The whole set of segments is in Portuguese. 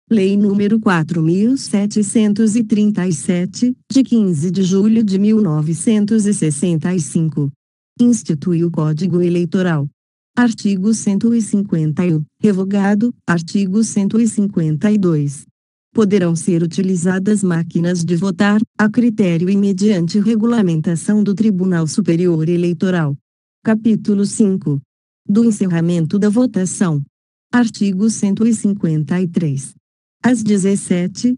Lei nº 4.737, de 15 de julho de 1965. Institui o Código Eleitoral. Artigo 151. Revogado. Artigo 152. Poderão ser utilizadas máquinas de votar, a critério e mediante regulamentação do Tribunal Superior Eleitoral. Capítulo 5. Do encerramento da votação. Artigo 153. Às 17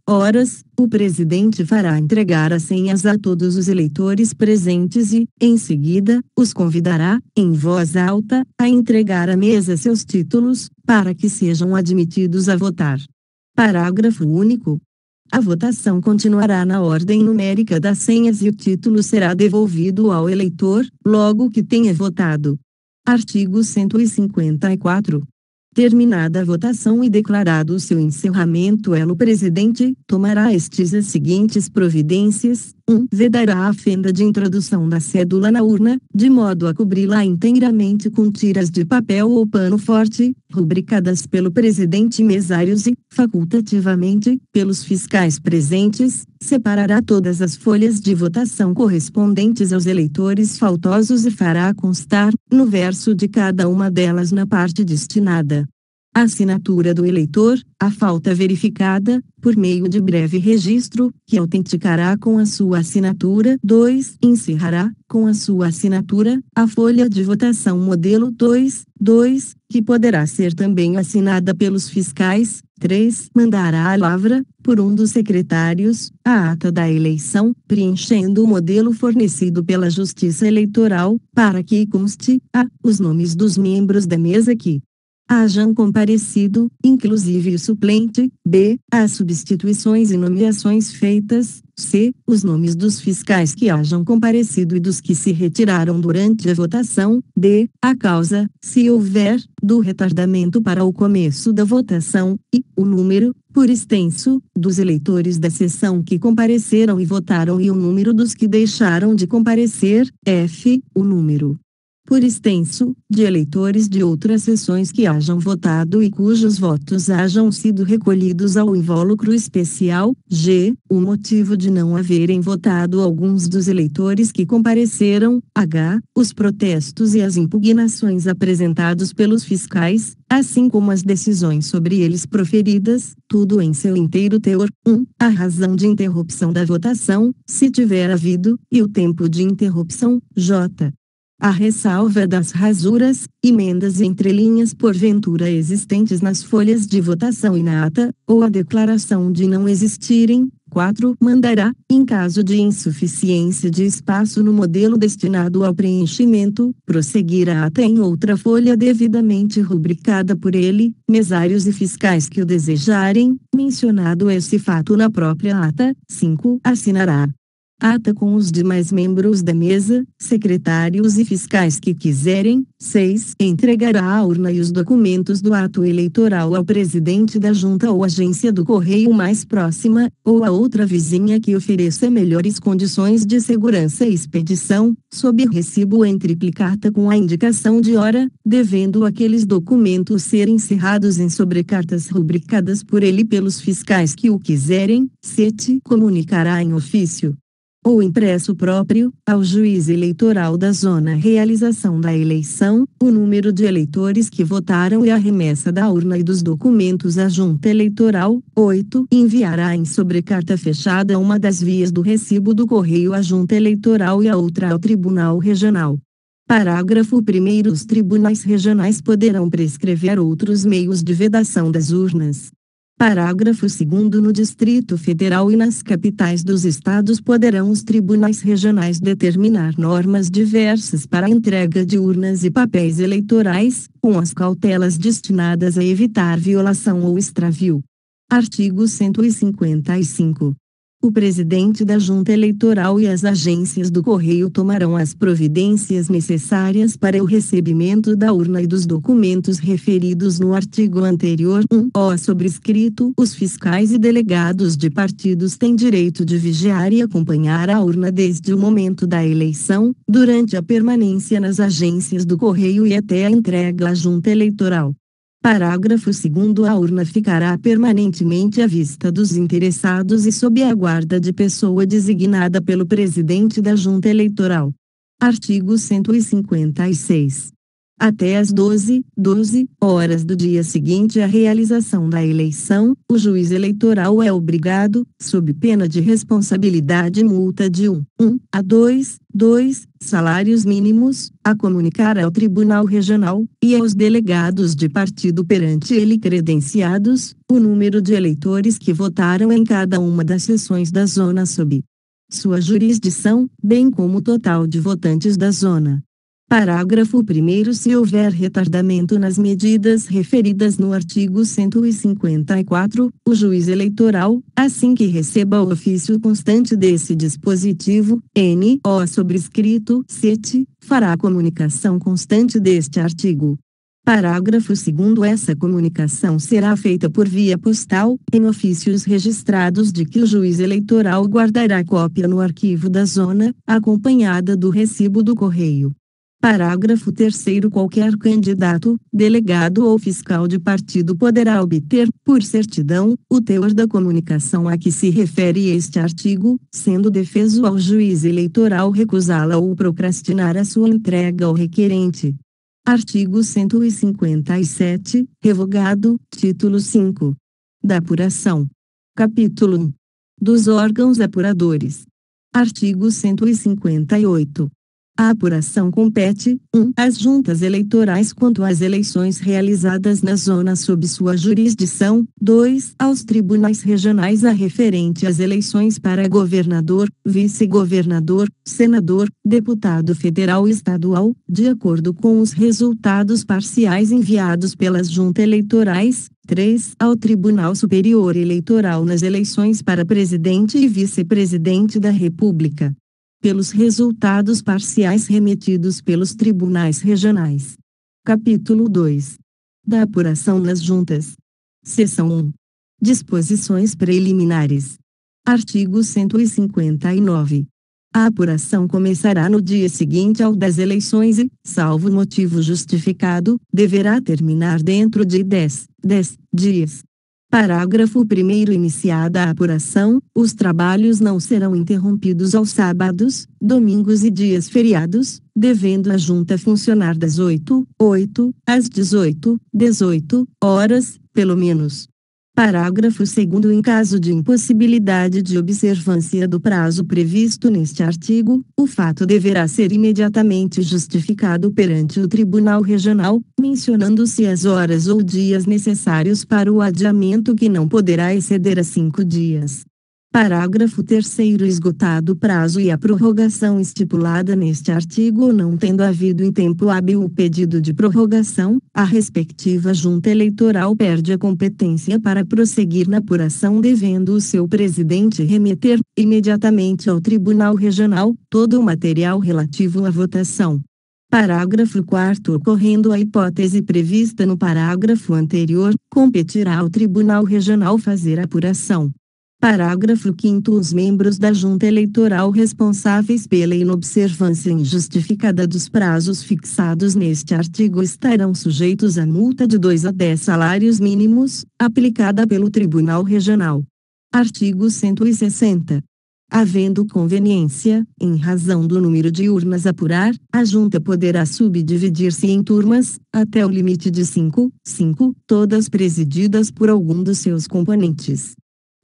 horas, o presidente fará entregar as senhas a todos os eleitores presentes e, em seguida, os convidará, em voz alta, a entregar à mesa seus títulos, para que sejam admitidos a votar. Parágrafo único. A votação continuará na ordem numérica das senhas e o título será devolvido ao eleitor, logo que tenha votado. Artigo 154. Terminada a votação e declarado o seu encerramento, o presidente tomará as seguintes providências: 1. Vedará a fenda de introdução da cédula na urna, de modo a cobri-la inteiramente com tiras de papel ou pano forte, rubricadas pelo presidente mesários e, facultativamente, pelos fiscais presentes. Separará todas as folhas de votação correspondentes aos eleitores faltosos e fará constar, no verso de cada uma delas na parte destinada à assinatura do eleitor, a falta verificada, por meio de breve registro, que autenticará com a sua assinatura. 2. Encerrará, com a sua assinatura, a folha de votação modelo 2, que poderá ser também assinada pelos fiscais. 3. Mandará à lavra, por um dos secretários, a ata da eleição, preenchendo o modelo fornecido pela Justiça Eleitoral, para que conste: a. Os nomes dos membros da mesa que hajam comparecido, inclusive o suplente; b. As substituições e nomeações feitas; c. Os nomes dos fiscais que hajam comparecido e dos que se retiraram durante a votação; d. A causa, se houver, do retardamento para o começo da votação; e o número, por extenso, dos eleitores da sessão que compareceram e votaram e o número dos que deixaram de comparecer; f. O número, por extenso, de eleitores de outras sessões que hajam votado e cujos votos hajam sido recolhidos ao invólucro especial; g. O motivo de não haverem votado alguns dos eleitores que compareceram; h. Os protestos e as impugnações apresentados pelos fiscais, assim como as decisões sobre eles proferidas, tudo em seu inteiro teor. 1. A razão de interrupção da votação, se tiver havido, e o tempo de interrupção; j. A ressalva das rasuras, emendas e entrelinhas porventura existentes nas folhas de votação e na ata, ou a declaração de não existirem. 4. Mandará, em caso de insuficiência de espaço no modelo destinado ao preenchimento, prosseguir a ata em outra folha devidamente rubricada por ele, mesários e fiscais que o desejarem, mencionado esse fato na própria ata. 5. Assinará ata com os demais membros da mesa, secretários e fiscais que quiserem. 6. Entregará a urna e os documentos do ato eleitoral ao presidente da junta ou agência do correio mais próxima, ou a outra vizinha que ofereça melhores condições de segurança e expedição, sob recibo em triplicata com a indicação de hora, devendo aqueles documentos serem cerrados em sobrecartas rubricadas por ele pelos fiscais que o quiserem. 7. Comunicará em ofício ou impresso próprio, ao juiz eleitoral da zona realização da eleição, o número de eleitores que votaram e a remessa da urna e dos documentos à junta eleitoral. 8. Enviará em sobrecarta fechada uma das vias do recibo do correio à junta eleitoral e a outra ao tribunal regional. Parágrafo 1º. Os tribunais regionais poderão prescrever outros meios de vedação das urnas. Parágrafo 2º. No Distrito Federal e nas capitais dos estados poderão os tribunais regionais determinar normas diversas para a entrega de urnas e papéis eleitorais, com as cautelas destinadas a evitar violação ou extravio. Artigo 155. O presidente da Junta Eleitoral e as agências do Correio tomarão as providências necessárias para o recebimento da urna e dos documentos referidos no artigo anterior. 1. Sobrescrito. Os fiscais e delegados de partidos têm direito de vigiar e acompanhar a urna desde o momento da eleição, durante a permanência nas agências do Correio e até a entrega à Junta Eleitoral. Parágrafo 2º. A urna ficará permanentemente à vista dos interessados e sob a guarda de pessoa designada pelo presidente da Junta Eleitoral. Artigo 156. Até às 12 horas do dia seguinte à realização da eleição, o juiz eleitoral é obrigado, sob pena de responsabilidade e multa de 1 a 2 salários mínimos, a comunicar ao Tribunal Regional, e aos delegados de partido perante ele credenciados, o número de eleitores que votaram em cada uma das sessões da zona sob sua jurisdição, bem como o total de votantes da zona. Parágrafo 1º. Se houver retardamento nas medidas referidas no artigo 154, o juiz eleitoral, assim que receba o ofício constante desse dispositivo, N.O. sobrescrito, CET, fará comunicação constante deste artigo. Parágrafo 2º. Essa comunicação será feita por via postal, em ofícios registrados de que o juiz eleitoral guardará cópia no arquivo da zona, acompanhada do recibo do correio. Parágrafo 3º. Qualquer candidato, delegado ou fiscal de partido poderá obter, por certidão, o teor da comunicação a que se refere este artigo, sendo defeso ao juiz eleitoral recusá-la ou procrastinar a sua entrega ao requerente. Artigo 157, revogado, título 5. Da apuração. Capítulo 1. Dos órgãos apuradores. Artigo 158. A apuração compete, 1. Às juntas eleitorais quanto às eleições realizadas na zona sob sua jurisdição, 2. Aos tribunais regionais a referente às eleições para governador, vice-governador, senador, deputado federal e estadual, de acordo com os resultados parciais enviados pelas juntas eleitorais, 3. Ao Tribunal Superior Eleitoral nas eleições para presidente e vice-presidente da República, pelos resultados parciais remetidos pelos tribunais regionais. Capítulo 2. Da apuração nas juntas. Seção 1. Disposições preliminares. Artigo 159. A apuração começará no dia seguinte ao das eleições e, salvo motivo justificado, deverá terminar dentro de 10 dias. Parágrafo 1º. Iniciada a apuração, os trabalhos não serão interrompidos aos sábados, domingos e dias feriados, devendo a junta funcionar das 8 às 18 horas, pelo menos. Parágrafo 2º. Em caso de impossibilidade de observância do prazo previsto neste artigo, o fato deverá ser imediatamente justificado perante o Tribunal Regional, mencionando-se as horas ou dias necessários para o adiamento que não poderá exceder a 5 dias. Parágrafo 3º. Esgotado o prazo e a prorrogação estipulada neste artigo ou não tendo havido em tempo hábil o pedido de prorrogação, a respectiva junta eleitoral perde a competência para prosseguir na apuração, devendo o seu presidente remeter, imediatamente ao Tribunal Regional, todo o material relativo à votação. Parágrafo 4º. Ocorrendo a hipótese prevista no parágrafo anterior, competirá ao Tribunal Regional fazer a apuração. Parágrafo 5º. Os membros da junta eleitoral responsáveis pela inobservância injustificada dos prazos fixados neste artigo estarão sujeitos a multa de 2 a 10 salários mínimos, aplicada pelo Tribunal Regional. Artigo 160. Havendo conveniência, em razão do número de urnas a apurar, a junta poderá subdividir-se em turmas, até o limite de 5, todas presididas por algum dos seus componentes.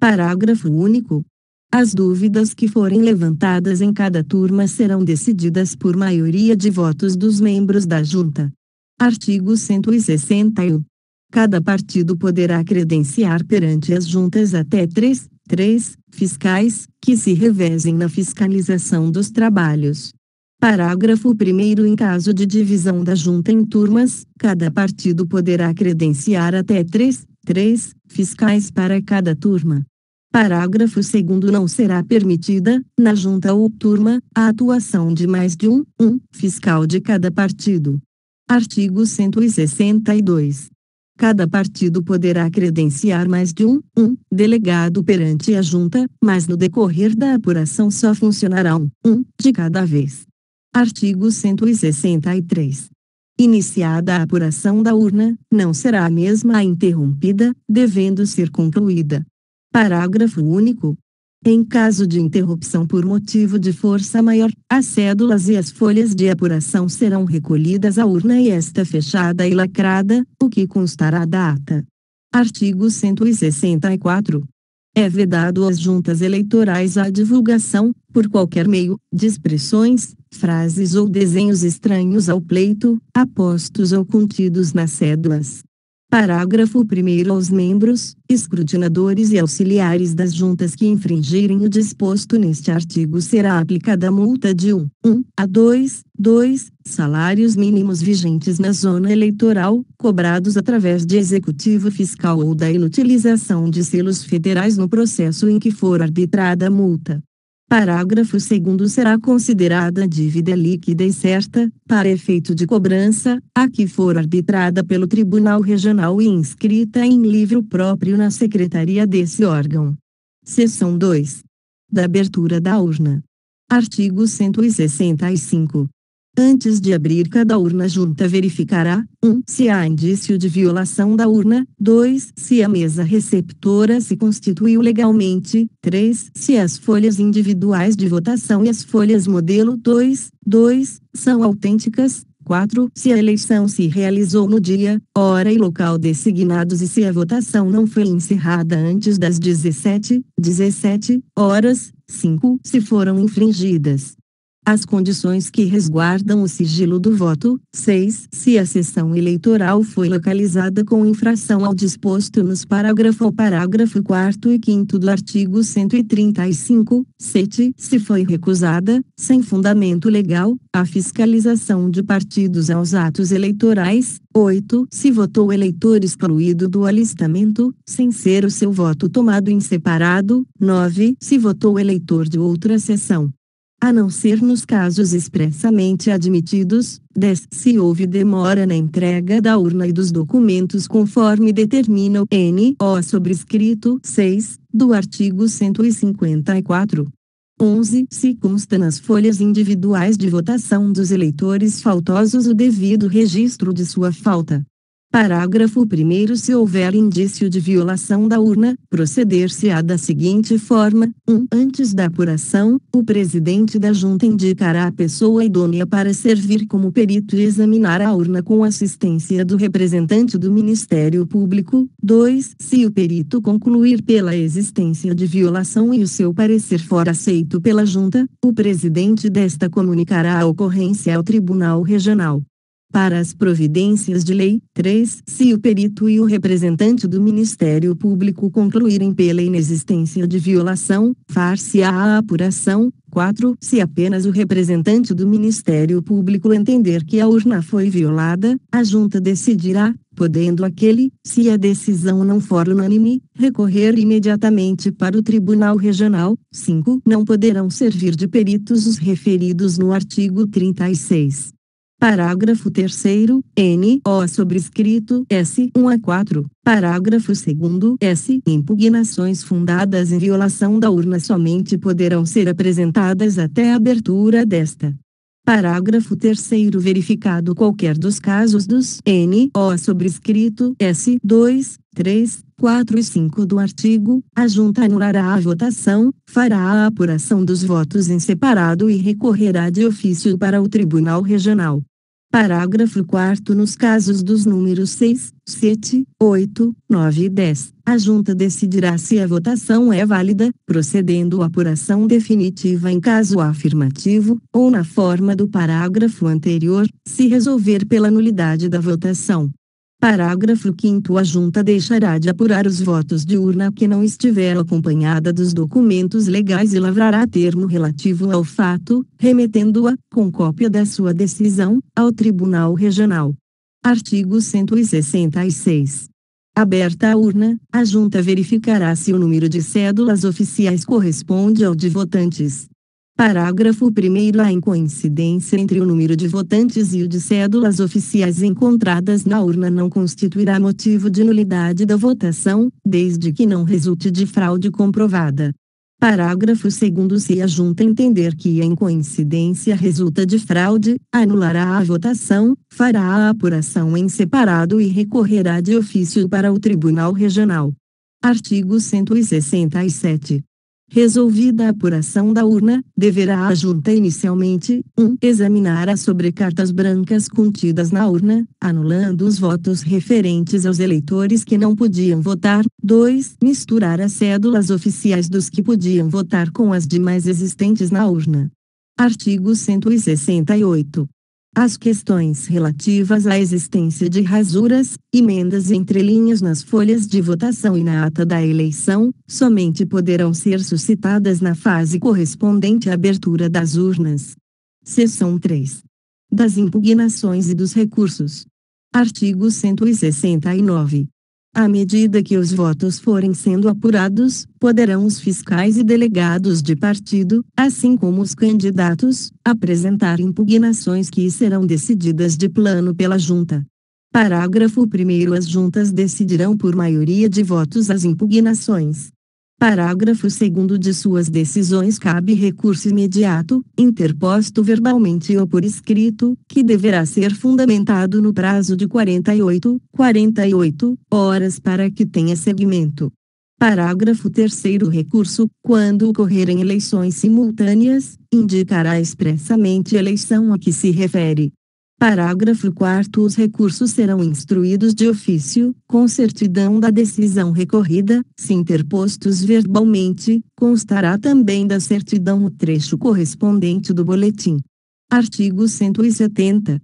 Parágrafo único. As dúvidas que forem levantadas em cada turma serão decididas por maioria de votos dos membros da junta. Artigo 161. Cada partido poderá credenciar perante as juntas até 3 fiscais, que se revezem na fiscalização dos trabalhos. Parágrafo 1º. Em caso de divisão da junta em turmas, cada partido poderá credenciar até 3 fiscais para cada turma. Parágrafo 2º. Não será permitida, na junta ou turma, a atuação de mais de um fiscal de cada partido. Artigo 162. Cada partido poderá credenciar mais de um delegado perante a junta, mas no decorrer da apuração só funcionará um de cada vez. Artigo 163. Iniciada a apuração da urna, não será a mesma interrompida, devendo ser concluída. Parágrafo único. Em caso de interrupção por motivo de força maior, as cédulas e as folhas de apuração serão recolhidas à urna e esta fechada e lacrada, o que constará da ata. Artigo 164. É vedado às juntas eleitorais a divulgação, por qualquer meio, de expressões, frases ou desenhos estranhos ao pleito, apostos ou contidos nas cédulas. Parágrafo 1º. Aos membros, escrutinadores e auxiliares das juntas que infringirem o disposto neste artigo será aplicada multa de 1 a 2 salários mínimos vigentes na zona eleitoral, cobrados através de executivo fiscal ou da inutilização de selos federais no processo em que for arbitrada a multa. Parágrafo 2º. Será considerada dívida líquida e certa, para efeito de cobrança, a que for arbitrada pelo Tribunal Regional e inscrita em livro próprio na secretaria desse órgão. Seção 2. Da abertura da urna. Artigo 165. Antes de abrir cada urna, a junta verificará: 1. Se há indício de violação da urna; 2. Se a mesa receptora se constituiu legalmente; 3. Se as folhas individuais de votação e as folhas modelo 2 são autênticas; 4. Se a eleição se realizou no dia, hora e local designados e se a votação não foi encerrada antes das 17 horas; 5. Se foram infringidas as condições que resguardam o sigilo do voto; 6. Se a sessão eleitoral foi localizada com infração ao disposto nos parágrafo 4º e 5º do artigo 135; 7. Se foi recusada, sem fundamento legal, a fiscalização de partidos aos atos eleitorais; 8. Se votou o eleitor excluído do alistamento, sem ser o seu voto tomado em separado; 9. Se votou o eleitor de outra sessão, a não ser nos casos expressamente admitidos; 10. Se houve demora na entrega da urna e dos documentos conforme determina o N.O. sobrescrito 6, do artigo 154. 11. Se consta nas folhas individuais de votação dos eleitores faltosos o devido registro de sua falta. Parágrafo 1º. Se houver indício de violação da urna, proceder-se-á da seguinte forma: 1. Antes da apuração, o presidente da junta indicará a pessoa idônea para servir como perito e examinar a urna com assistência do representante do Ministério Público. 2. Se o perito concluir pela existência de violação e o seu parecer for aceito pela junta, o presidente desta comunicará a ocorrência ao Tribunal Regional. Para as providências de lei. 3. Se o perito e o representante do Ministério Público concluírem pela inexistência de violação, far-se-á a apuração. 4. Se apenas o representante do Ministério Público entender que a urna foi violada, a junta decidirá, podendo aquele, se a decisão não for unânime, recorrer imediatamente para o Tribunal Regional. 5. Não poderão servir de peritos os referidos no artigo 36. Parágrafo 3º, N.O. sobrescrito S. 1 a 4. Parágrafo 2º, S. Impugnações fundadas em violação da urna somente poderão ser apresentadas até a abertura desta. Parágrafo 3º. Verificado qualquer dos casos dos N.O. sobrescrito S. 2, 3, 4 e 5 do artigo, a junta anulará a votação, fará a apuração dos votos em separado e recorrerá de ofício para o Tribunal Regional. Parágrafo 4º. Nos casos dos números 6, 7, 8, 9 e 10, a junta decidirá se a votação é válida, procedendo à apuração definitiva em caso afirmativo, ou na forma do parágrafo anterior, se resolver pela nulidade da votação. Parágrafo 5º. A junta deixará de apurar os votos de urna que não estiver acompanhada dos documentos legais e lavrará termo relativo ao fato, remetendo-a, com cópia da sua decisão, ao Tribunal Regional. Artigo 166. Aberta a urna, a junta verificará se o número de cédulas oficiais corresponde ao de votantes. Parágrafo 1º. A incoincidência entre o número de votantes e o de cédulas oficiais encontradas na urna não constituirá motivo de nulidade da votação, desde que não resulte de fraude comprovada. Parágrafo 2º. Se a Junta entender que a incoincidência resulta de fraude, anulará a votação, fará a apuração em separado e recorrerá de ofício para o Tribunal Regional. Artigo 167. Resolvida a apuração da urna, deverá a Junta inicialmente, 1. Examinar as sobrecartas brancas contidas na urna, anulando os votos referentes aos eleitores que não podiam votar. 2. Misturar as cédulas oficiais dos que podiam votar com as demais existentes na urna. Artigo 168. As questões relativas à existência de rasuras, emendas e entrelinhas nas folhas de votação e na ata da eleição, somente poderão ser suscitadas na fase correspondente à abertura das urnas. Seção 3. Das impugnações e dos recursos. Artigo 169. À medida que os votos forem sendo apurados, poderão os fiscais e delegados de partido, assim como os candidatos, apresentar impugnações que serão decididas de plano pela Junta. Parágrafo 1º. As juntas decidirão por maioria de votos as impugnações. Parágrafo 2º. De suas decisões cabe recurso imediato, interposto verbalmente ou por escrito, que deverá ser fundamentado no prazo de 48 horas para que tenha seguimento. Parágrafo 3º. Recurso, quando ocorrerem eleições simultâneas, indicará expressamente a eleição a que se refere. Parágrafo 4º. Os recursos serão instruídos de ofício, com certidão da decisão recorrida, se interpostos verbalmente, constará também da certidão o trecho correspondente do boletim. Artigo 170.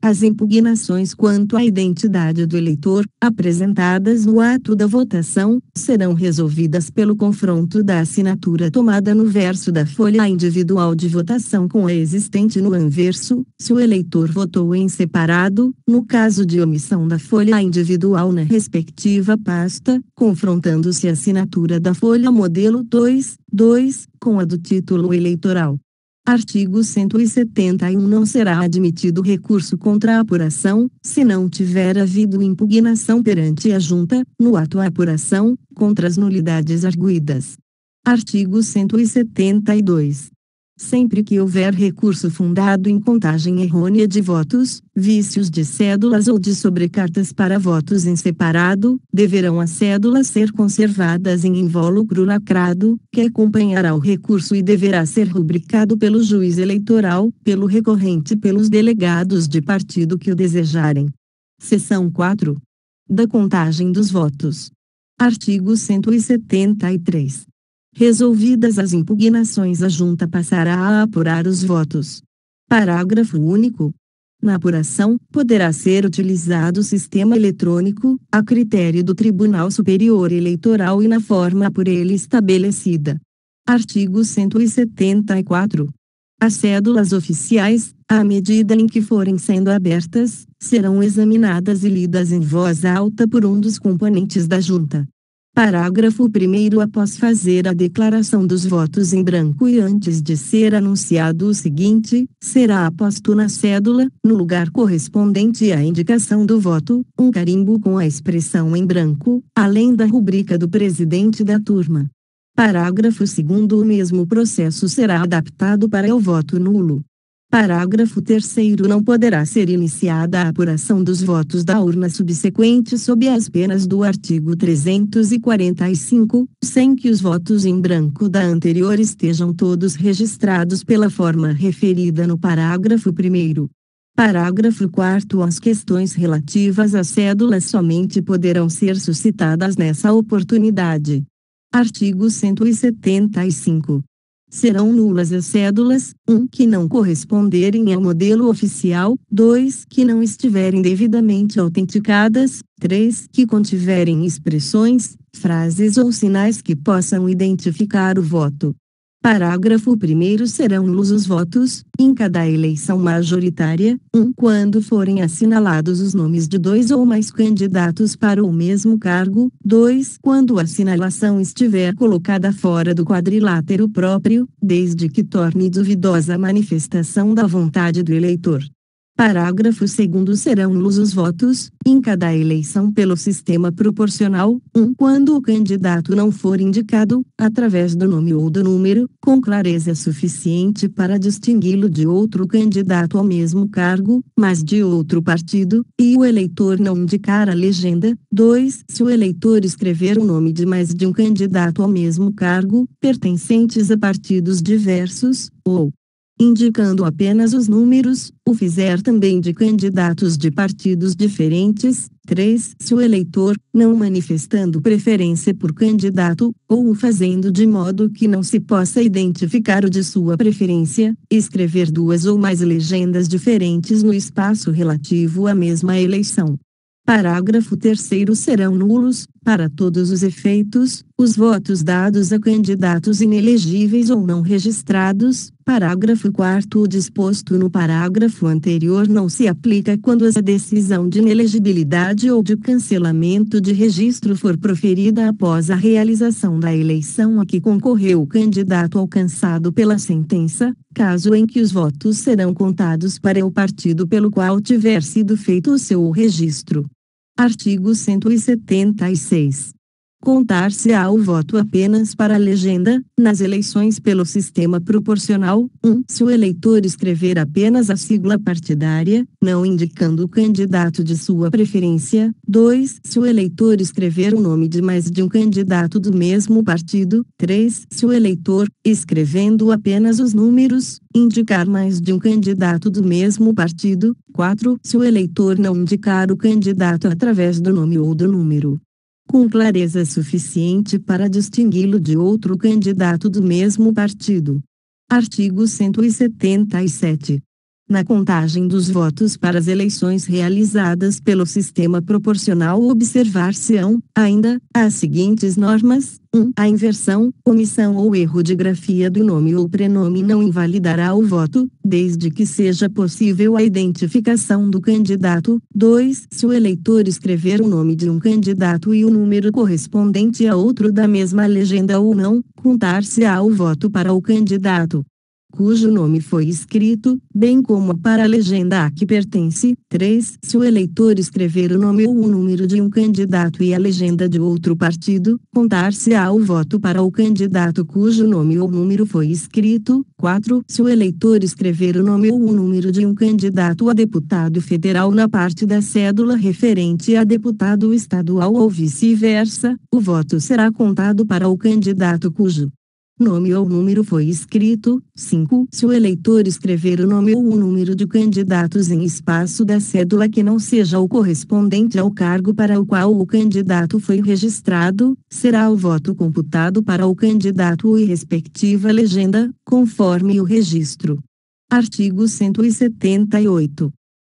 As impugnações quanto à identidade do eleitor, apresentadas no ato da votação, serão resolvidas pelo confronto da assinatura tomada no verso da folha individual de votação com a existente no anverso, se o eleitor votou em separado, no caso de omissão da folha individual na respectiva pasta, confrontando-se a assinatura da folha modelo 2 com a do título eleitoral. Artigo 171. Não será admitido recurso contra a apuração, se não tiver havido impugnação perante a Junta, no ato à apuração, contra as nulidades arguidas. Artigo 172. Sempre que houver recurso fundado em contagem errônea de votos, vícios de cédulas ou de sobrecartas para votos em separado, deverão as cédulas ser conservadas em invólucro lacrado, que acompanhará o recurso e deverá ser rubricado pelo juiz eleitoral, pelo recorrente e pelos delegados de partido que o desejarem. Seção 4. Da contagem dos votos. Artigo 173. Resolvidas as impugnações, a Junta passará a apurar os votos. Parágrafo único. Na apuração, poderá ser utilizado o sistema eletrônico, a critério do Tribunal Superior Eleitoral e na forma por ele estabelecida. Artigo 174. As cédulas oficiais, à medida em que forem sendo abertas, serão examinadas e lidas em voz alta por um dos componentes da Junta. Parágrafo 1º. Após fazer a declaração dos votos em branco e antes de ser anunciado o seguinte, será posto na cédula, no lugar correspondente à indicação do voto, um carimbo com a expressão em branco, além da rubrica do presidente da turma. Parágrafo 2º. O mesmo processo será adaptado para o voto nulo. Parágrafo 3º. Não poderá ser iniciada a apuração dos votos da urna subsequente sob as penas do artigo 345, sem que os votos em branco da anterior estejam todos registrados pela forma referida no parágrafo 1º. Parágrafo 4º. As questões relativas às cédulas somente poderão ser suscitadas nessa oportunidade. Artigo 175. Serão nulas as cédulas, 1. Que não corresponderem ao modelo oficial, 2. Que não estiverem devidamente autenticadas, 3. Que contiverem expressões, frases ou sinais que possam identificar o voto. Parágrafo 1º. Serão nulos os votos, em cada eleição majoritária, 1. Quando forem assinalados os nomes de 2 ou mais candidatos para o mesmo cargo, 2. Quando a assinalação estiver colocada fora do quadrilátero próprio, desde que torne duvidosa a manifestação da vontade do eleitor. Parágrafo 2º. Serão nulos os votos, em cada eleição pelo sistema proporcional, quando o candidato não for indicado, através do nome ou do número, com clareza suficiente para distingui-lo de outro candidato ao mesmo cargo, mas de outro partido, e o eleitor não indicar a legenda. 2. Se o eleitor escrever o nome de mais de um candidato ao mesmo cargo, pertencentes a partidos diversos, ou indicando apenas os números, o fizer também de candidatos de partidos diferentes. 3. Se o eleitor, não manifestando preferência por candidato, ou o fazendo de modo que não se possa identificar o de sua preferência, escrever duas ou mais legendas diferentes no espaço relativo à mesma eleição. Parágrafo 3º. Serão nulos, para todos os efeitos, os votos dados a candidatos inelegíveis ou não registrados. Parágrafo 4º. O disposto no parágrafo anterior não se aplica quando a decisão de inelegibilidade ou de cancelamento de registro for proferida após a realização da eleição a que concorreu o candidato alcançado pela sentença, caso em que os votos serão contados para o partido pelo qual tiver sido feito o seu registro. Artigo 176. Contar-se-á o voto apenas para a legenda, nas eleições pelo sistema proporcional, se o eleitor escrever apenas a sigla partidária, não indicando o candidato de sua preferência. 2. Se o eleitor escrever o nome de mais de um candidato do mesmo partido. 3. Se o eleitor, escrevendo apenas os números, indicar mais de um candidato do mesmo partido. 4. Se o eleitor não indicar o candidato através do nome ou do número, com clareza suficiente para distingui-lo de outro candidato do mesmo partido. Artigo 177. Na contagem dos votos para as eleições realizadas pelo sistema proporcional observar-se-ão, ainda, as seguintes normas. 1. A inversão, omissão ou erro de grafia do nome ou prenome não invalidará o voto, desde que seja possível a identificação do candidato. 2. Se o eleitor escrever o nome de um candidato e o número correspondente a outro da mesma legenda ou não, contar-se-á o voto para o candidato cujo nome foi escrito, bem como para a legenda a que pertence. 3. Se o eleitor escrever o nome ou o número de um candidato e a legenda de outro partido, contar-se-á o voto para o candidato cujo nome ou número foi escrito. 4. Se o eleitor escrever o nome ou o número de um candidato a deputado federal na parte da cédula referente a deputado estadual ou vice-versa, o voto será contado para o candidato cujo nome ou número foi escrito. 5. Se o eleitor escrever o nome ou o número de candidatos em espaço da cédula que não seja o correspondente ao cargo para o qual o candidato foi registrado, será o voto computado para o candidato e respectiva legenda, conforme o registro. Artigo 178.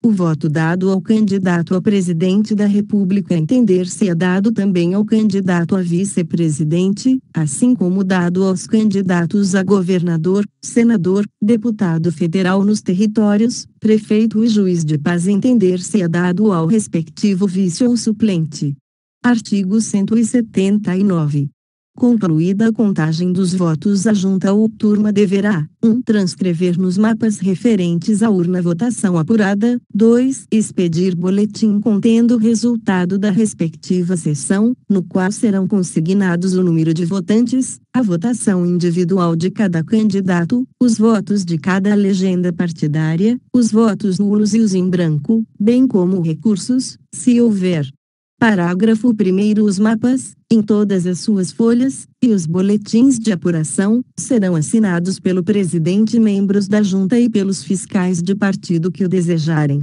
O voto dado ao candidato a presidente da República entender-se-á dado também ao candidato a vice-presidente, assim como dado aos candidatos a governador, senador, deputado federal nos territórios, prefeito e juiz de paz entender-se-á dado ao respectivo vice ou suplente. Artigo 179. Concluída a contagem dos votos, a junta ou turma deverá: 1. Transcrever nos mapas referentes à urna votação apurada. 2. Expedir boletim contendo o resultado da respectiva sessão, no qual serão consignados o número de votantes, a votação individual de cada candidato, os votos de cada legenda partidária, os votos nulos e os em branco, bem como recursos, se houver. Parágrafo 1º. Os mapas, em todas as suas folhas, e os boletins de apuração, serão assinados pelo presidente e membros da junta e pelos fiscais de partido que o desejarem.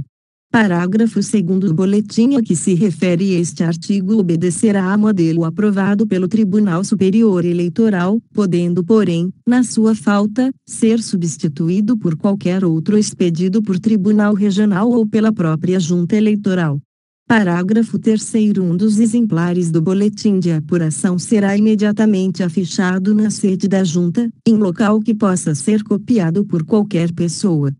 Parágrafo 2º. O boletim a que se refere este artigo obedecerá a modelo aprovado pelo Tribunal Superior Eleitoral, podendo, porém, na sua falta, ser substituído por qualquer outro expedido por tribunal regional ou pela própria junta eleitoral. Parágrafo 3º. Um dos exemplares do boletim de apuração será imediatamente afichado na sede da junta, em local que possa ser copiado por qualquer pessoa.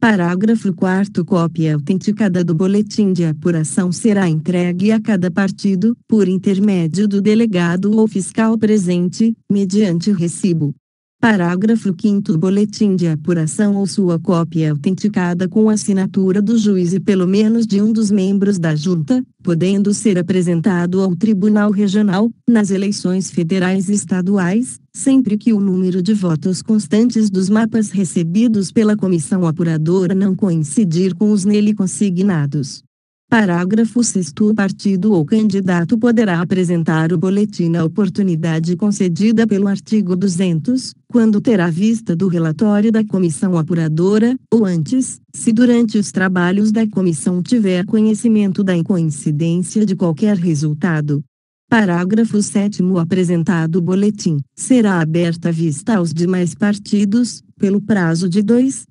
Parágrafo 4º. Cópia autenticada do boletim de apuração será entregue a cada partido, por intermédio do delegado ou fiscal presente, mediante recibo. Parágrafo 5º. O boletim de apuração ou sua cópia autenticada com assinatura do juiz e pelo menos de um dos membros da Junta, podendo ser apresentado ao Tribunal Regional, nas eleições federais e estaduais, sempre que o número de votos constantes dos mapas recebidos pela comissão apuradora não coincidir com os nele consignados. Parágrafo 6º. O partido ou candidato poderá apresentar o boletim na oportunidade concedida pelo artigo 200, quando terá vista do relatório da comissão apuradora, ou antes, se durante os trabalhos da comissão tiver conhecimento da incoincidência de qualquer resultado. Parágrafo 7º. Apresentado o boletim, será aberta a vista aos demais partidos, pelo prazo de dois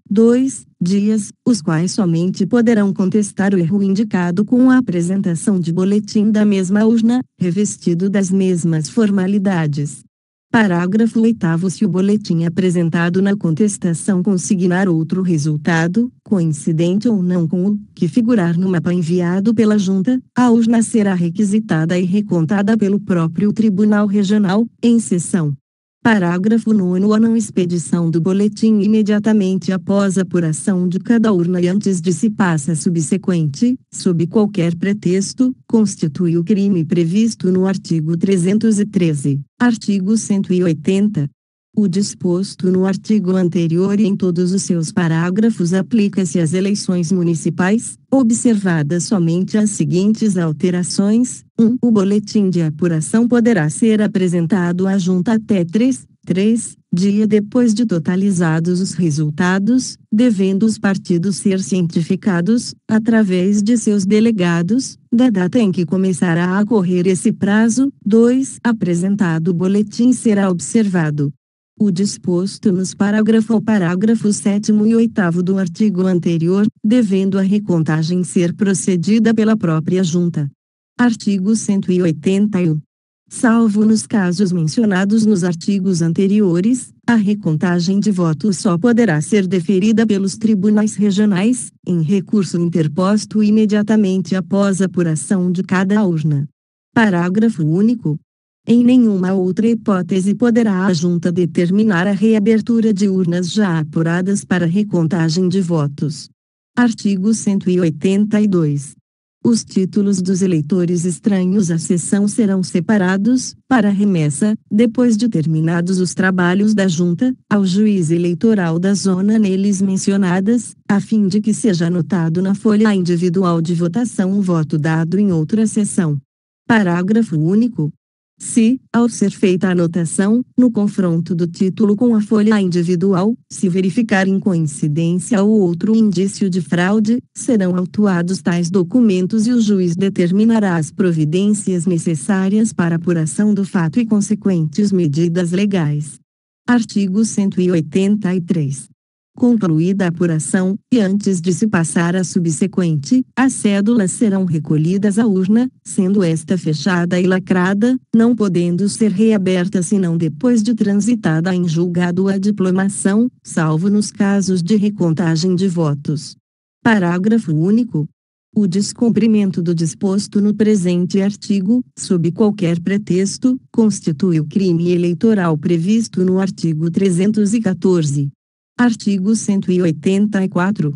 dias, os quais somente poderão contestar o erro indicado com a apresentação de boletim da mesma urna, revestido das mesmas formalidades. Parágrafo 8º. Se o boletim apresentado na contestação consignar outro resultado, coincidente ou não com o que figurar no mapa enviado pela Junta, a urna será requisitada e recontada pelo próprio Tribunal Regional, em sessão. Parágrafo 9º. A não expedição do boletim imediatamente após a apuração de cada urna e antes de se passar subsequente, sob qualquer pretexto, constitui o crime previsto no artigo 313, artigo 180. O disposto no artigo anterior e em todos os seus parágrafos aplica-se às eleições municipais, observadas somente as seguintes alterações: 1. O boletim de apuração poderá ser apresentado à Junta até 3 dias depois de totalizados os resultados, devendo os partidos ser cientificados, através de seus delegados, da data em que começará a correr esse prazo. 2. Apresentado o boletim será observado o disposto nos parágrafo 7º e 8º do artigo anterior, devendo a recontagem ser procedida pela própria Junta. Artigo 181. Salvo nos casos mencionados nos artigos anteriores, a recontagem de votos só poderá ser deferida pelos tribunais regionais, em recurso interposto imediatamente após a apuração de cada urna. Parágrafo único. Em nenhuma outra hipótese poderá a Junta determinar a reabertura de urnas já apuradas para recontagem de votos. Artigo 182. Os títulos dos eleitores estranhos à sessão serão separados, para remessa, depois de terminados os trabalhos da Junta, ao juiz eleitoral da zona neles mencionadas, a fim de que seja anotado na folha individual de votação o voto dado em outra sessão. Parágrafo único. Se, ao ser feita a anotação, no confronto do título com a folha individual, se verificar incoincidência ou outro indício de fraude, serão autuados tais documentos e o juiz determinará as providências necessárias para apuração do fato e consequentes medidas legais. Artigo 183. Concluída a apuração, e antes de se passar a subsequente, as cédulas serão recolhidas à urna, sendo esta fechada e lacrada, não podendo ser reaberta senão depois de transitada em julgado a diplomação, salvo nos casos de recontagem de votos. Parágrafo único. O descumprimento do disposto no presente artigo, sob qualquer pretexto, constitui o crime eleitoral previsto no artigo 314. Artigo 184.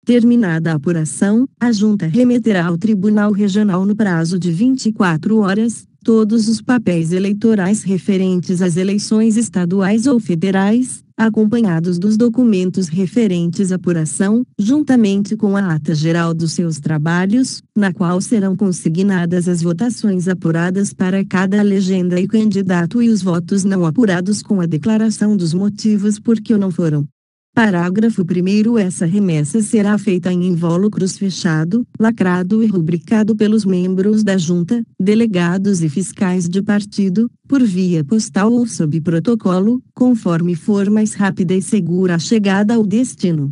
Terminada a apuração, a Junta remeterá ao Tribunal Regional no prazo de 24 horas, todos os papéis eleitorais referentes às eleições estaduais ou federais, acompanhados dos documentos referentes à apuração, juntamente com a ata geral dos seus trabalhos, na qual serão consignadas as votações apuradas para cada legenda e candidato e os votos não apurados com a declaração dos motivos por que não foram. Parágrafo 1º. Essa remessa será feita em invólucros fechado, lacrado e rubricado pelos membros da Junta, delegados e fiscais de partido, por via postal ou sob protocolo, conforme for mais rápida e segura a chegada ao destino.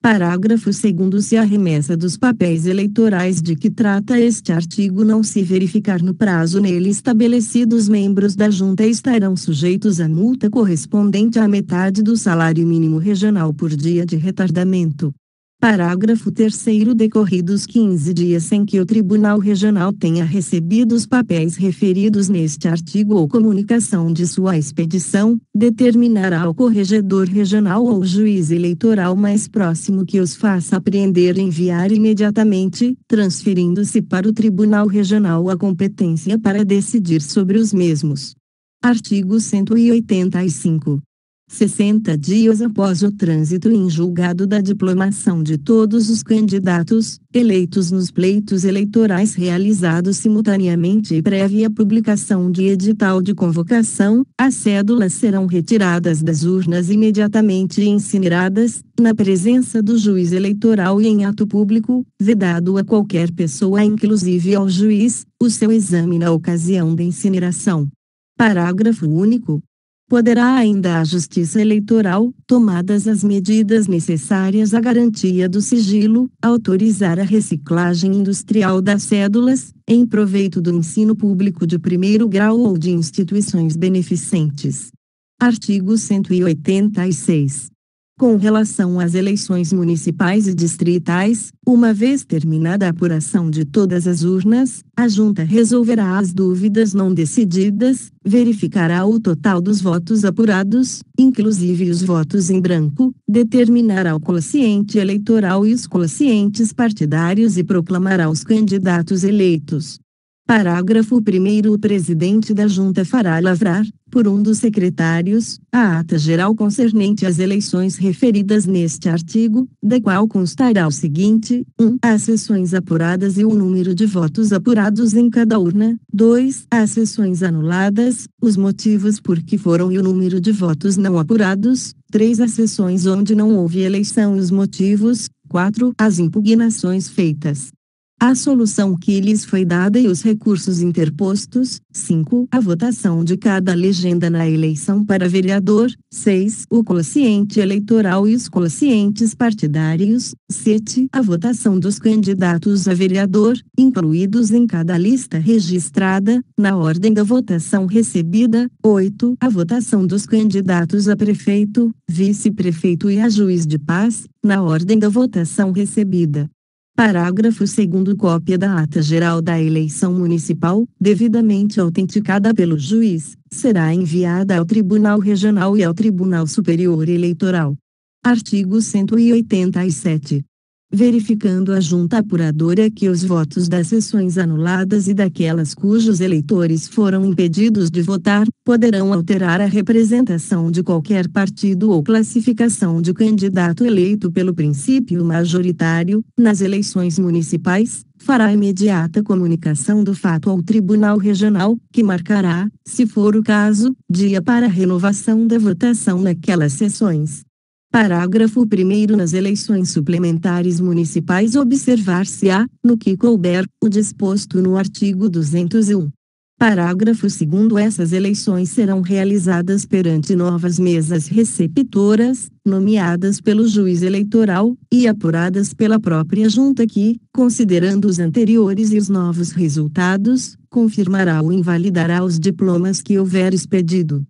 Parágrafo 2º. Se a remessa dos papéis eleitorais de que trata este artigo não se verificar no prazo nele estabelecido, os membros da Junta estarão sujeitos à multa correspondente à metade do salário mínimo regional por dia de retardamento. Parágrafo 3º. Decorridos 15 dias sem que o Tribunal Regional tenha recebido os papéis referidos neste artigo ou comunicação de sua expedição, determinará o corregedor regional ou juiz eleitoral mais próximo que os faça apreender e enviar imediatamente, transferindo-se para o Tribunal Regional a competência para decidir sobre os mesmos. Artigo 185. 60 dias após o trânsito em julgado da diplomação de todos os candidatos, eleitos nos pleitos eleitorais realizados simultaneamente e prévia publicação de edital de convocação, as cédulas serão retiradas das urnas imediatamente e incineradas, na presença do juiz eleitoral e em ato público, vedado a qualquer pessoa inclusive ao juiz, o seu exame na ocasião da incineração. Parágrafo único. Poderá ainda a Justiça Eleitoral, tomadas as medidas necessárias à garantia do sigilo, autorizar a reciclagem industrial das cédulas, em proveito do ensino público de primeiro grau ou de instituições beneficentes. Artigo 186. Com relação às eleições municipais e distritais, uma vez terminada a apuração de todas as urnas, a Junta resolverá as dúvidas não decididas, verificará o total dos votos apurados, inclusive os votos em branco, determinará o quociente eleitoral e os quocientes partidários e proclamará os candidatos eleitos. Parágrafo 1º. O presidente da Junta fará lavrar, por um dos secretários, a ata geral concernente às eleições referidas neste artigo, da qual constará o seguinte: 1. As sessões apuradas e o número de votos apurados em cada urna. 2. As sessões anuladas, os motivos por que foram e o número de votos não apurados. 3. As sessões onde não houve eleição e os motivos. 4. As impugnações feitas, a solução que lhes foi dada e os recursos interpostos. 5. A votação de cada legenda na eleição para vereador. 6. O quociente eleitoral e os quocientes partidários. 7. A votação dos candidatos a vereador, incluídos em cada lista registrada, na ordem da votação recebida. 8. A votação dos candidatos a prefeito, vice-prefeito e a juiz de paz, na ordem da votação recebida. Parágrafo 2º. Cópia da ata geral da eleição municipal, devidamente autenticada pelo juiz, será enviada ao Tribunal Regional e ao Tribunal Superior Eleitoral. Artigo 187. Verificando a junta apuradora que os votos das sessões anuladas e daquelas cujos eleitores foram impedidos de votar, poderão alterar a representação de qualquer partido ou classificação de candidato eleito pelo princípio majoritário, nas eleições municipais, fará imediata comunicação do fato ao Tribunal Regional, que marcará, se for o caso, dia para a renovação da votação naquelas sessões. Parágrafo 1º. Nas eleições suplementares municipais observar-se-á, no que couber, o disposto no artigo 201. Parágrafo 2º. Essas eleições serão realizadas perante novas mesas receptoras, nomeadas pelo juiz eleitoral, e apuradas pela própria junta que, considerando os anteriores e os novos resultados, confirmará ou invalidará os diplomas que houver expedido.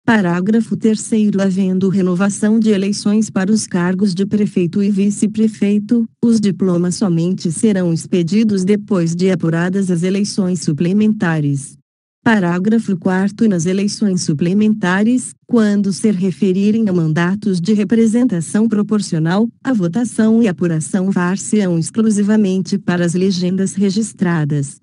Parágrafo 3º. Havendo renovação de eleições para os cargos de prefeito e vice-prefeito, os diplomas somente serão expedidos depois de apuradas as eleições suplementares. Parágrafo 4º. Nas eleições suplementares, quando se referirem a mandatos de representação proporcional, a votação e apuração far-se-ão exclusivamente para as legendas registradas.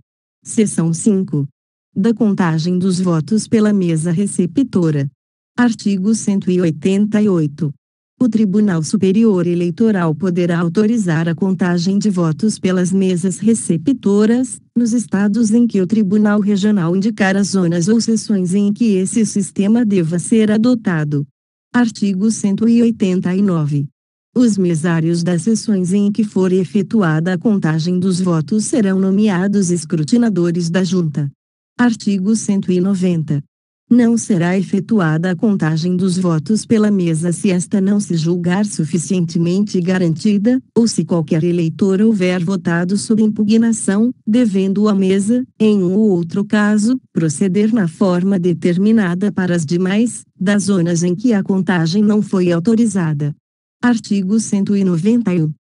Seção 5. Da contagem dos votos pela mesa receptora. Artigo 188. O Tribunal Superior Eleitoral poderá autorizar a contagem de votos pelas mesas receptoras, nos estados em que o Tribunal Regional indicar as zonas ou seções em que esse sistema deva ser adotado. Artigo 189. Os mesários das sessões em que for efetuada a contagem dos votos serão nomeados escrutinadores da Junta. Artigo 190. Não será efetuada a contagem dos votos pela mesa se esta não se julgar suficientemente garantida, ou se qualquer eleitor houver votado sob impugnação, devendo a mesa, em um ou outro caso, proceder na forma determinada para as demais, das zonas em que a contagem não foi autorizada. Artigo 191.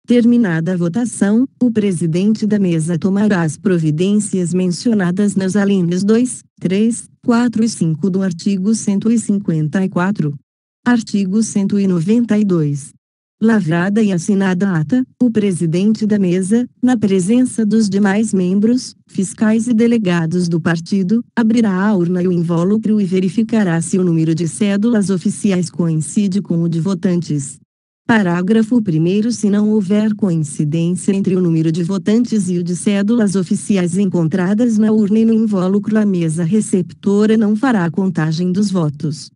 Terminada a votação, o presidente da mesa tomará as providências mencionadas nas alíneas 2, 3, 4 e 5 do artigo 154. Artigo 192. Lavrada e assinada a ata, o presidente da mesa, na presença dos demais membros, fiscais e delegados do partido, abrirá a urna e o invólucro e verificará se o número de cédulas oficiais coincide com o de votantes. Parágrafo 1º. Se não houver coincidência entre o número de votantes e o de cédulas oficiais encontradas na urna e no invólucro, a mesa receptora não fará a contagem dos votos.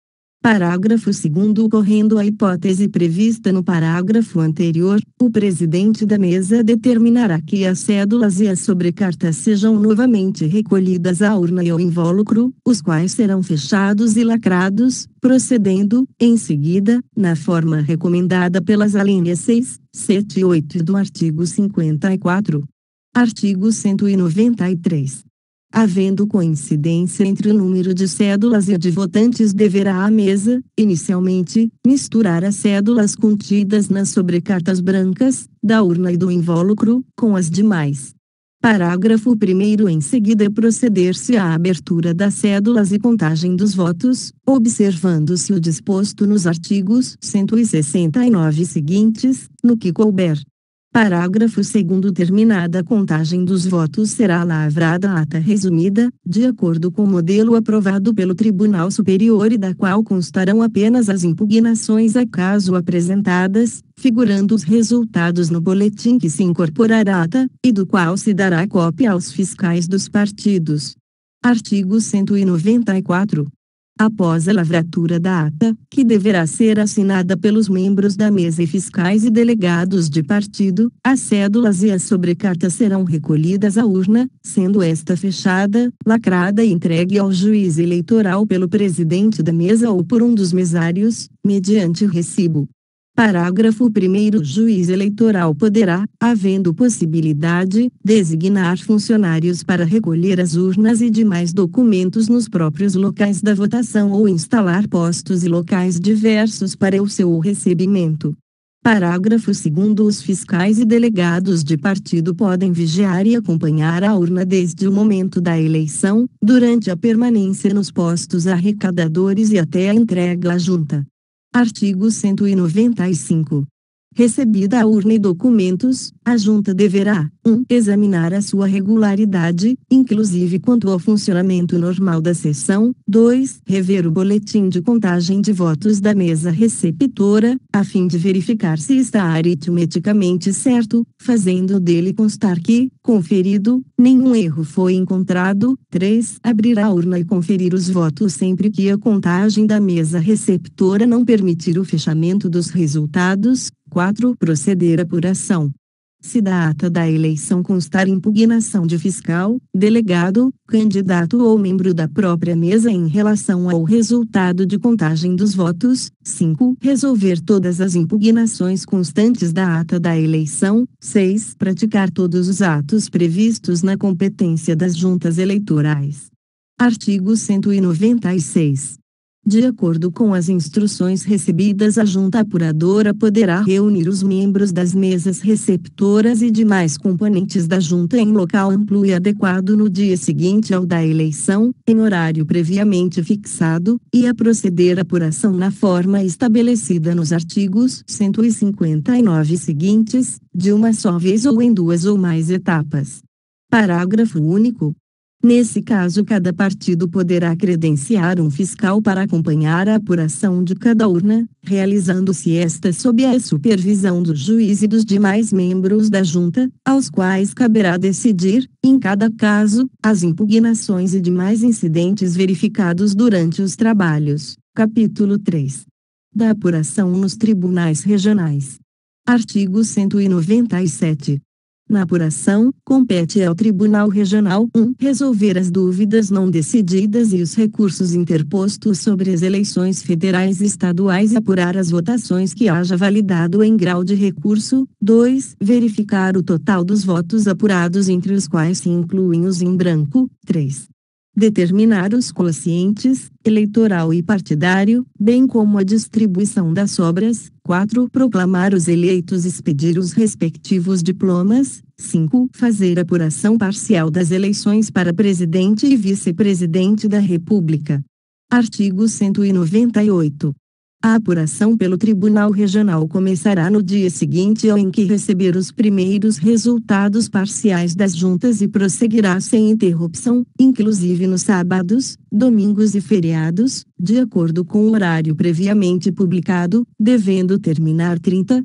Parágrafo 2º. Ocorrendo a hipótese prevista no parágrafo anterior, o presidente da mesa determinará que as cédulas e as sobrecartas sejam novamente recolhidas à urna e ao invólucro, os quais serão fechados e lacrados, procedendo, em seguida, na forma recomendada pelas alíneas 6, 7 e 8 do artigo 54. Artigo 193. Havendo coincidência entre o número de cédulas e o de votantes, deverá a mesa, inicialmente, misturar as cédulas contidas nas sobrecartas brancas, da urna e do invólucro, com as demais. Parágrafo 1º. Em seguida proceder-se à abertura das cédulas e contagem dos votos, observando-se o disposto nos artigos 169 seguintes, no que couber. Parágrafo 2º. Terminada a contagem dos votos, será lavrada a ata resumida, de acordo com o modelo aprovado pelo Tribunal Superior e da qual constarão apenas as impugnações acaso apresentadas, figurando os resultados no boletim que se incorporará à ata, e do qual se dará cópia aos fiscais dos partidos. Artigo 194. Após a lavratura da ata, que deverá ser assinada pelos membros da mesa e fiscais e delegados de partido, as cédulas e as sobrecartas serão recolhidas à urna, sendo esta fechada, lacrada e entregue ao juiz eleitoral pelo presidente da mesa ou por um dos mesários, mediante recibo. Parágrafo 1º. O juiz eleitoral poderá, havendo possibilidade, designar funcionários para recolher as urnas e demais documentos nos próprios locais da votação ou instalar postos e locais diversos para o seu recebimento. Parágrafo 2º. Os fiscais e delegados de partido podem vigiar e acompanhar a urna desde o momento da eleição, durante a permanência nos postos arrecadadores e até a entrega à junta. Artigo 195. Recebida a urna e documentos, a junta deverá, 1. Examinar a sua regularidade, inclusive quanto ao funcionamento normal da sessão, 2. Rever o boletim de contagem de votos da mesa receptora, a fim de verificar se está aritmeticamente certo, fazendo dele constar que, conferido, nenhum erro foi encontrado. 3. Abrir a urna e conferir os votos sempre que a contagem da mesa receptora não permitir o fechamento dos resultados. 4. Proceder à apuração. Se da ata da eleição constar impugnação de fiscal, delegado, candidato ou membro da própria mesa em relação ao resultado de contagem dos votos. 5. Resolver todas as impugnações constantes da ata da eleição. 6. Praticar todos os atos previstos na competência das juntas eleitorais. Artigo 196. De acordo com as instruções recebidas, a junta apuradora poderá reunir os membros das mesas receptoras e demais componentes da junta em local amplo e adequado no dia seguinte ao da eleição, em horário previamente fixado, e a proceder à apuração na forma estabelecida nos artigos 159 seguintes, de uma só vez ou em duas ou mais etapas. Parágrafo único. Nesse caso, cada partido poderá credenciar um fiscal para acompanhar a apuração de cada urna, realizando-se esta sob a supervisão do juiz e dos demais membros da junta, aos quais caberá decidir, em cada caso, as impugnações e demais incidentes verificados durante os trabalhos. Capítulo 3. Da apuração nos tribunais regionais. Artigo 197. Na apuração, compete ao Tribunal Regional 1. Resolver as dúvidas não decididas e os recursos interpostos sobre as eleições federais e estaduais e apurar as votações que haja validado em grau de recurso. 2. Verificar o total dos votos apurados, entre os quais se incluem os em branco. 3. Determinar os quocientes, eleitoral e partidário, bem como a distribuição das sobras. 4. Proclamar os eleitos e expedir os respectivos diplomas. 5. Fazer apuração parcial das eleições para presidente e vice-presidente da República. Artigo 198. A apuração pelo Tribunal Regional começará no dia seguinte ao em que receber os primeiros resultados parciais das juntas e prosseguirá sem interrupção, inclusive nos sábados, domingos e feriados, de acordo com o horário previamente publicado, devendo terminar 30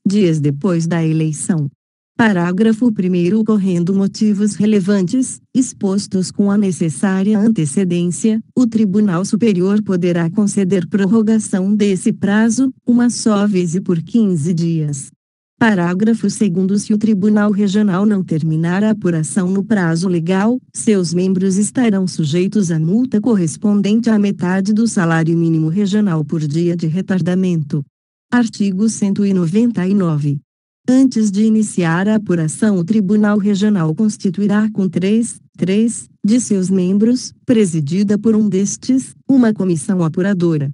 dias depois da eleição. Parágrafo 1º. Ocorrendo motivos relevantes, expostos com a necessária antecedência, o Tribunal Superior poderá conceder prorrogação desse prazo, uma só vez e por 15 dias. Parágrafo 2º. Se o Tribunal Regional não terminar a apuração no prazo legal, seus membros estarão sujeitos à multa correspondente à metade do salário mínimo regional por dia de retardamento. Artigo 199. Antes de iniciar a apuração, o Tribunal Regional constituirá com três de seus membros, presidida por um destes, uma comissão apuradora.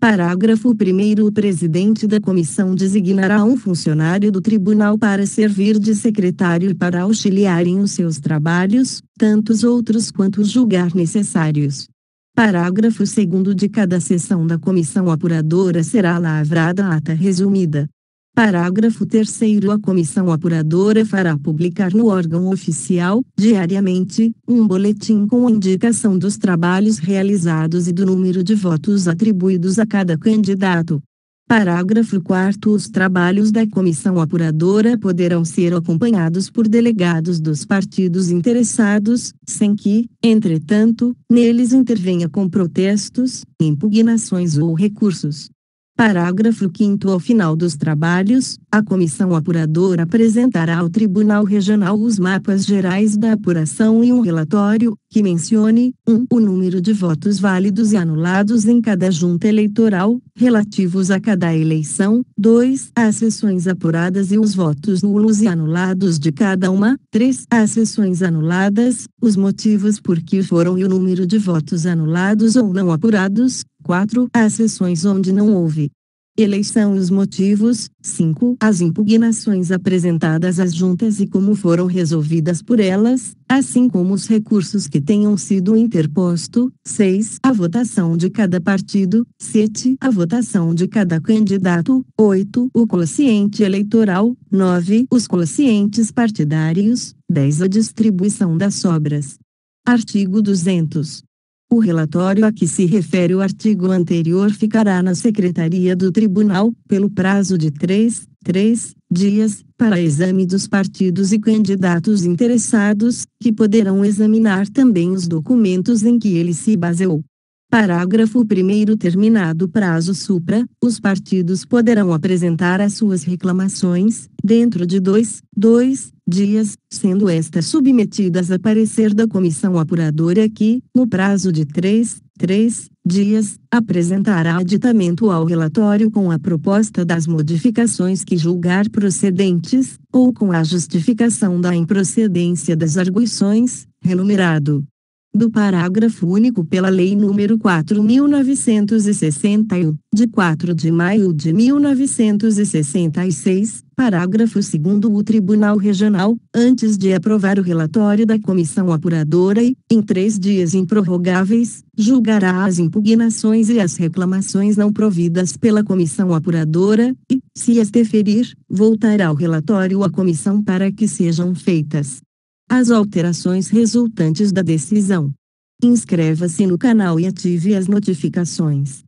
Parágrafo 1º. O presidente da comissão designará um funcionário do tribunal para servir de secretário e para auxiliar em os seus trabalhos, tantos outros quanto julgar necessários. Parágrafo 2º. De cada sessão da comissão apuradora será lavrada a ata resumida. Parágrafo 3º. A comissão apuradora fará publicar no órgão oficial, diariamente, um boletim com a indicação dos trabalhos realizados e do número de votos atribuídos a cada candidato. Parágrafo 4º. Os trabalhos da comissão apuradora poderão ser acompanhados por delegados dos partidos interessados, sem que, entretanto, neles intervenha com protestos, impugnações ou recursos. Parágrafo 5º. Ao final dos trabalhos, a comissão apuradora apresentará ao Tribunal Regional os mapas gerais da apuração e um relatório, que mencione, 1. O número de votos válidos e anulados em cada junta eleitoral, relativos a cada eleição, 2. As sessões apuradas e os votos nulos e anulados de cada uma, 3. As sessões anuladas, os motivos por que foram e o número de votos anulados ou não apurados, 4. As sessões onde não houve eleição e os motivos, 5. As impugnações apresentadas às juntas e como foram resolvidas por elas, assim como os recursos que tenham sido interposto, 6. A votação de cada partido, 7. A votação de cada candidato, 8. O quociente eleitoral, 9. Os quocientes partidários, 10. A distribuição das sobras. Artigo 200. O relatório a que se refere o artigo anterior ficará na Secretaria do Tribunal, pelo prazo de 3 dias, para exame dos partidos e candidatos interessados, que poderão examinar também os documentos em que ele se baseou. Parágrafo 1º. Terminado o prazo supra, os partidos poderão apresentar as suas reclamações, dentro de 2 dias, sendo estas submetidas a parecer da comissão apuradora que, no prazo de 3 dias, apresentará aditamento ao relatório com a proposta das modificações que julgar procedentes, ou com a justificação da improcedência das arguições, renumerado do parágrafo único pela Lei nº 4.961, de 4 de maio de 1966, parágrafo 2º. O Tribunal Regional, antes de aprovar o relatório da comissão apuradora e, em 3 dias improrrogáveis, julgará as impugnações e as reclamações não providas pela comissão apuradora, e, se as deferir, voltará ao relatório à comissão para que sejam feitas as alterações resultantes da decisão. Inscreva-se no canal e ative as notificações.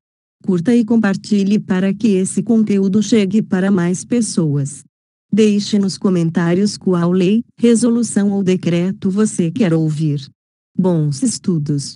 Curta e compartilhe para que esse conteúdo chegue para mais pessoas. Deixe nos comentários qual lei, resolução ou decreto você quer ouvir. Bons estudos!